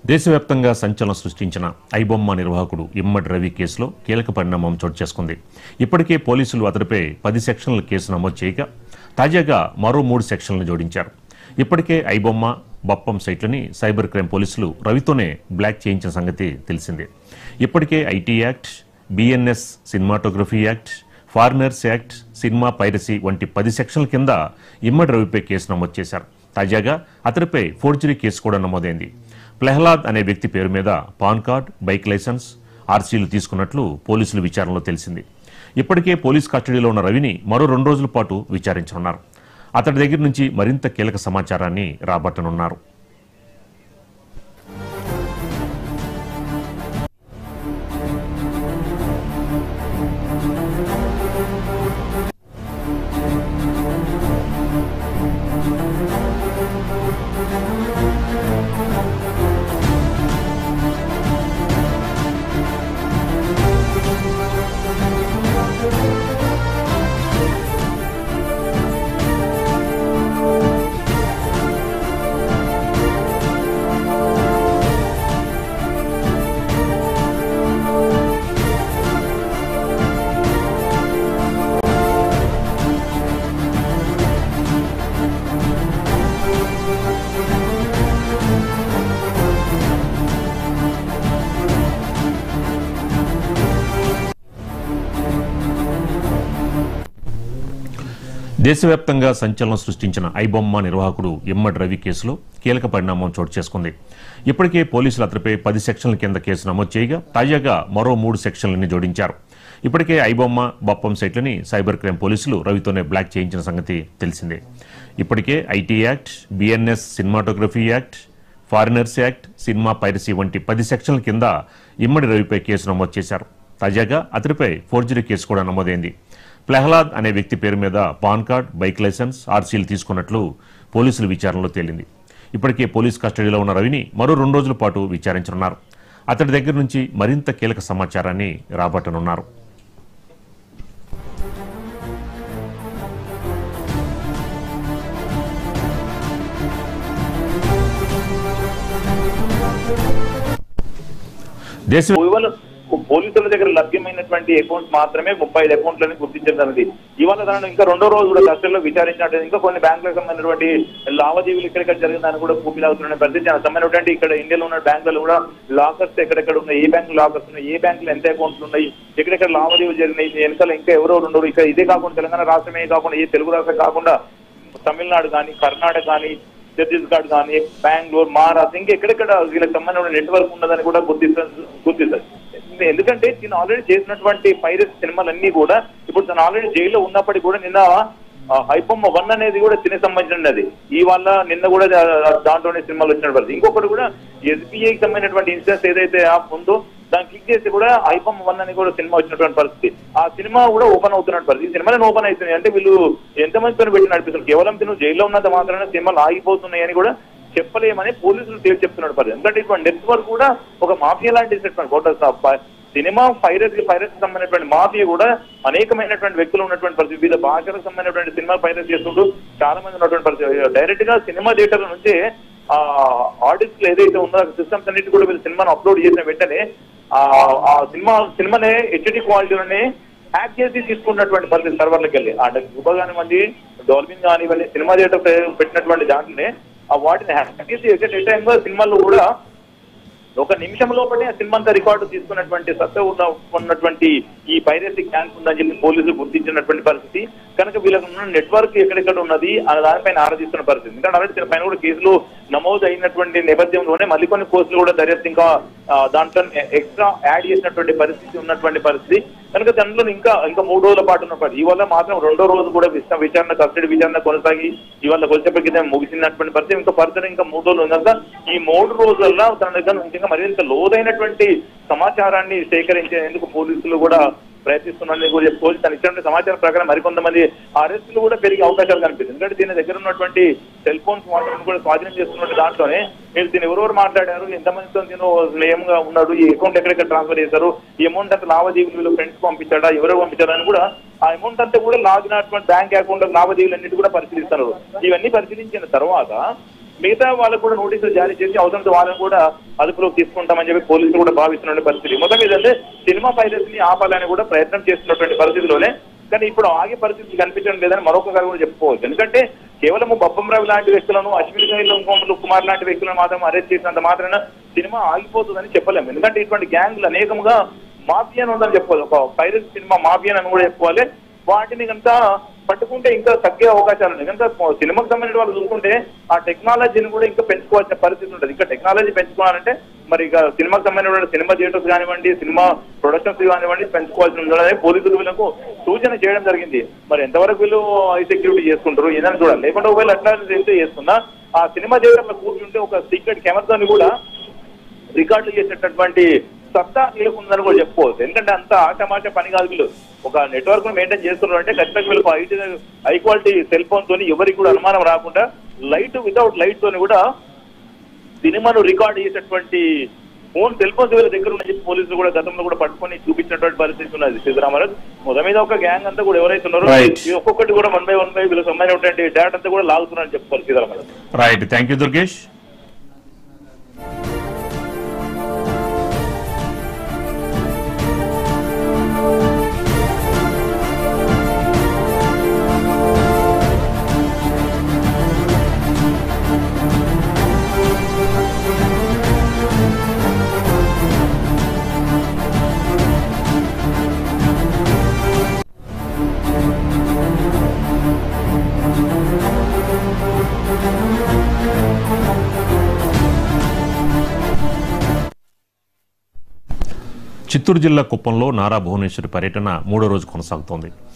దేశవ్యాప్తంగా సంచలనం సృష్టించిన ఐబొమ్మ నిర్వాహకుడు ఇమ్మడి రవి కేసులో కీలక పరిణామం చోటు చేసుకుంది. ఇప్పటికే పోలీసులు అతడిపై 10 సెక్షన్ల కేసు నమోదు చేయగా తాజాగా మరో 3 సెక్షన్లను జోడించారు. ఇప్పటికే ఐబొమ్మ, బప్పం సైట్లని సైబర్ క్రైమ్ పోలీసులు రవితోనే బ్లాక్ చేయించిన సంగతి తెలిసిందే. ఇప్పటికే IT act, BNS cinematography act, foreigners act, cinema piracy వంటి 10 సెక్షన్ల కింద ఇమ్మడి రవిపై కేసు నమోదు చేశారు. తాజాగా అతడిపై ఫోర్జరీ కేసు కూడా నమోదైంది. ప్రహ్లాద్ అనే వ్యక్తి పేరు మీద పాన్ కార్డ్, బైక్ లైసెన్స్, ఆర్సీలు తీసుకున్నట్లు పోలీసులు విచారణలో తెలిసింది. ఇప్పటికే పోలీస్ కస్టడీలో ఉన్న రవిని మరో 2 రోజుల పాటు విచారించనున్నారు. అతడి దగ్గర నుంచి మరింత కీలక సమాచారాన్ని రాబట్టనున్నారు. దేశవ్యాప్తంగా సంచలనం సృష్టించిన ఐబొమ్మ నిర్వాహకుడు ఇమ్మడి రవి కేసులో కీలక పరిణామం చోటు చేసుకుంది. ఇప్పటికే పోలీసులు అతడిపై 10 సెక్షన్ల కింద కేసు నమోదు చేయగా తాజాగా మరో 3 సెక్షన్లని జోడించారు. ఇప్పటికే ఐబొమ్మ, బప్పం సైట్లని సైబర్ క్రైమ్ పోలీసులు రవితోనే బ్లాక్ చేయించిన సంగతి తెలిసిందే. ఇప్పటికే IT act, BNS cinematography act, foreigners act, cinema piracy వంటి 10 సెక్షన్ల కింద ఇమ్మడి రవిపై కేసు నమోదు చేశారు. తాజాగా అతడిపై ఫోర్జరీ కేసు కూడా నమోదైంది. ప్రహ్లాద్ అనే వ్యక్తి పేరు మీద పాన్ కార్డ్, బైక్ లైసెన్స్, ఆర్సీలు తీసుకున్నట్లు పోలీసులు విచారణలో తేలింది. ఇప్పటికే పోలీస్ కస్టడీలో ఉన్న రవిని మరో 2 రోజుల పాటు విచారించనున్నారు. అతడి దగ్గర నుంచి మరింత కీలక సమాచారాన్ని రాబట్టనున్నారు. పోలీసుల దగ్గర లభ్యమైనటువంటి అకౌంట్స్ మాత్రమే 35 అకౌంట్లని గుర్తించడానికి ఇవాళ దాన్ని ఇంకా 2వ రోజు కూడా కస్టడీలో విచారించినట్టు ఇంకా కొన్ని బ్యాంకులకు సంబంధించినటువంటి లావాదేవీలు ఎక్కడెక్కడ జరిగిందని కూడా పూర్తిలాగుతున్న పరిస్థితి. సంబంధించినటువంటి ఇక్కడ ఇండియాలో ఉన్న బ్యాంకులలో కూడా లాకర్స్ ఎక్కడెక్కడ ఉన్నాయి, ఏ బ్యాంకు లాకర్స్ ఉన్నాయి, ఏ బ్యాంకులు ఎంత అకౌంట్స్ ఉన్నాయి, ఎక్కడెక్కడ లావాదేవీలు జరిగినాయి, వెనకాల ఇంకా ఎవరో ఉండరు. ఇక్కడ ఇదే కాకుండా తెలంగాణ రాష్ట్రమే కాకుండా ఏ తెలుగు రాష్ట్రం కాకుండా తమిళనాడు కానీ, కర్ణాటక కానీ, ఛత్తీస్గఢ్ కానీ, బెంగళూరు, మహారాష్ట్ర ఇంకా ఎక్కడెక్కడ వీళ్ళకి సంబంధించిన నెట్వర్క్ ఉన్నదని కూడా గుర్తిస్తారు. ఎందుకంటే నేను ఆల్రెడీ చేసినటువంటి పైరసీ సినిమాలన్నీ కూడా ఇప్పుడు తను ఆల్రెడీ జైల్లో ఉన్నప్పటికీ కూడా నిన్న ఐబొమ్మ 1 అనేది కూడా తినే సంబంధించినది. ఇవాళ నిన్న కూడా దాంట్లోనే సినిమాలు వచ్చినటువంటి ఇంకొకటి కూడా ఎస్బీఐకి సంబంధించినటువంటి ఇన్సూరెన్స్ ఏదైతే యాప్ ఉందో దాన్ని క్లిక్ చేసి కూడా ఐబొమ్మ 1 అని కూడా సినిమా వచ్చినటువంటి పరిస్థితి. ఆ సినిమా కూడా ఓపెన్ అవుతున్నటువంటి పరిస్థితి. ఈ సినిమాలను ఓపెన్ అవుతున్నాయి అంటే వీళ్ళు ఎంతమంది పని పెట్టి నడిపిస్తున్నారు. కేవలం తిను జైల్లో ఉన్నంత మాత్రమే సినిమాలు ఆగిపోతున్నాయని కూడా చెప్పలేమని పోలీసులు తేల్చి చెప్తున్నాడు పరిస్థితి. ఎందుకంటే ఇటువంటి నెట్వర్క్ కూడా ఒక మాఫియా లాంటి సినిమా పైరసీ సంబంధించినటువంటి మాఫియా కూడా అనేకమైనటువంటి వ్యక్తులు ఉన్నటువంటి పరిస్థితి. వివిధ భాషలకు సంబంధించినటువంటి సినిమా పైరసీ చేస్తుంటూ చాలా మంది ఉన్నటువంటి పరిస్థితి. డైరెక్ట్ గా సినిమా థియేటర్ల నుంచి ఆడియన్స్ ఏదైతే ఉందో సిస్టమ్స్ అన్నిటి కూడా వీళ్ళు సినిమాను అప్లోడ్ చేసిన వెంటనే ఆ సినిమానే హెచ్డి క్వాలిటీలోనే హ్యాక్ చేసి తీసుకున్నటువంటి పరిస్థితి సర్వర్లకు వెళ్ళి ఉపగాని మంది డాల్బిన్ కానీ ఇవన్నీ సినిమా థియేటర్ పెట్టినటువంటి దాంట్లోనే వాటిని హ్యాక్ చేసి ఎట్ టైంగా సినిమాల్లో కూడా 1 నిమిషం లోపలే ఆ సినిమా అంతా రికార్డు తీసుకున్నటువంటి సత్తా ఉన్నటువంటి ఈ పైరసీ గ్యాంగ్ ఉందని చెప్పి పోలీసులు గుర్తించినటువంటి పరిస్థితి. కనుక వీళ్ళకు ఉన్న నెట్వర్క్ ఎక్కడెక్కడ ఉన్నది అనే దానిపైన ఆరాధిస్తున్న పరిస్థితి. ఎందుకంటే ఆల్రెడీ పైన కూడా కేసులు నమోదు అయినటువంటి నేపథ్యంలోనే మళ్ళీ కొన్ని కోర్సులు కూడా దర్యాప్తు ఇంకా దాంట్లో ఎక్స్ట్రా యాడ్ చేసినటువంటి పరిస్థితి ఉన్నటువంటి పరిస్థితి. కనుక దాంట్లో ఇంకా 3 రోజుల పాటు ఉన్నప్పుడు ఇవాళ మాత్రం 2వ రోజు కూడా విచారణ కస్టడీ విచారణ కొనసాగి ఇవాళ కొద్దిసేపటికి ముగిసినటువంటి పరిస్థితి. ఇంకా ఫర్దర్ ఇంకా 3 రోజులు ఉంది. ఈ 3 రోజుల్లో తన దగ్గర నుంచి మరింత లోతైనటువంటి సమాచారాన్ని సేకరించేందుకు పోలీసులు కూడా ప్రయత్నిస్తున్నారని కూడా చెప్పుకోవచ్చు. తన ఇచ్చిన సమాచారం ప్రకారం మరికొంతమంది అరెస్టులు కూడా పెరిగే అవకాశాలు కనిపిస్తుంది. ఎందుకంటే దీని దగ్గర ఉన్నటువంటి సెల్ ఫోన్స్ మాత్రం కూడా స్వాధీనం చేస్తున్నట్టు దాంట్లోనే మీరు దీన్ని ఎవరెవరు మాట్లాడారు, ఎంతమందితో నేను స్నేహంగా ఉన్నాడు, ఈ అకౌంట్ ఎక్కడెక్కడ ట్రాన్స్ఫర్ చేశారు, ఈ అమౌంట్ అంతా లావాదేవీలు ఫ్రెండ్స్ పంపించాడా, ఎవరెవరు పంపించారని కూడా ఆ అమౌంట్ అంతా కూడా లాగినటువంటి బ్యాంక్ అకౌంట్ లావాదేవీలు అన్నిటి కూడా పరిశీలిస్తున్నారు. ఇవన్నీ పరిశీలించిన తర్వాత మిగతా వాళ్ళకు కూడా నోటీసులు జారీ చేసి అవసరంతో వాళ్ళని కూడా అదుపులోకి తీసుకుంటామని చెప్పి పోలీసులు కూడా భావిస్తున్న పరిస్థితి. మొత్తం ఏదంటే సినిమా పైరసీని ఆపాలని కూడా ప్రయత్నం చేస్తున్నటువంటి పరిస్థితిలోనే కానీ ఇప్పుడు ఆగే పరిస్థితి కనిపించడం లేదని మరొకసారి కూడా చెప్పుకోవచ్చు. ఎందుకంటే కేవలం బొబ్బం రవి లాంటి వ్యక్తులను, అశ్విని కుమార్ లాంటి వ్యక్తులను మాత్రం అరెస్ట్ చేసినంత మాత్రాన సినిమా ఆగిపోతుందని చెప్పలేము. ఎందుకంటే ఇటువంటి గ్యాంగ్లు అనేకంగా మాఫియాను ఉందని చెప్పుకోవాలి. ఒక పైరసీ సినిమా మాఫియాన్ అని కూడా చెప్పుకోవాలి. వాటిని కనుక పట్టుకుంటే ఇంకా తగ్గే అవకాశాలు ఉన్నాయి. కనుక సినిమాకి సంబంధించిన వాళ్ళు చూసుకుంటే ఆ టెక్నాలజీని కూడా ఇంకా పెంచుకోవాల్సిన పరిస్థితి ఉంటుంది. ఇంకా టెక్నాలజీ పెంచుకోవాలంటే మరి ఇక సినిమాకి సంబంధించిన సినిమా థియేటర్స్ కానివ్వండి, సినిమా ప్రొడక్షన్స్ కానివ్వండి పెంచుకోవాల్సి ఉండాలని పోలీసులు వీళ్ళకు సూచన చేయడం జరిగింది. మరి ఎంతవరకు వీళ్ళు హై సెక్యూరిటీ చేసుకుంటారు ఏదని చూడాలి. లేకుంటే ఒకవేళ అట్లా చేస్తున్నా ఆ సినిమా థియేటర్లో కూర్చుంటే ఒక సీక్రెట్ కెమెరాని కూడా రికార్డులు చేసేటటువంటి సత్తా వీళ్ళకుందని కూడా చెప్పుకోవచ్చు. ఎందుకంటే అంత ఆటమాట పని కాదు. వీళ్ళు ఒక నెట్వర్క్ మెయింటైన్ చేస్తున్నారు అంటే ఖచ్చితంగా వీళ్ళకు హై క్వాలిటీ సెల్ ఫోన్ తోని ఎవరికి కూడా అనుమానం రాకుండా లైట్ వితౌట్ లైట్ తోని కూడా సినిమాను రికార్డ్ చేసేటువంటి సెల్ ఫోన్స్ వీళ్ళ దగ్గర ఉన్న చెప్పి పోలీసులు కూడా గతంలో కూడా పట్టుకొని చూపించినటువంటి పరిస్థితి ఉన్నది. సీతారామరాజు మొదటి మీద ఒక గ్యాంగ్ అంతా కూడా ఎవరైతే ఉన్నారో ఒక్కొక్కటి కూడా 1 by 1 వీళ్ళకి సంబంధించినటువంటి డేటా అంతా కూడా లాగుతున్నారని చెప్పుకోవాలి. Sitaramaraju right, thank you Durgesh. Chittoor జిల్లా కుప్పంలో నారా భువనేశ్వరి పర్యటన 3వ రోజు కొనసాగుతోంది.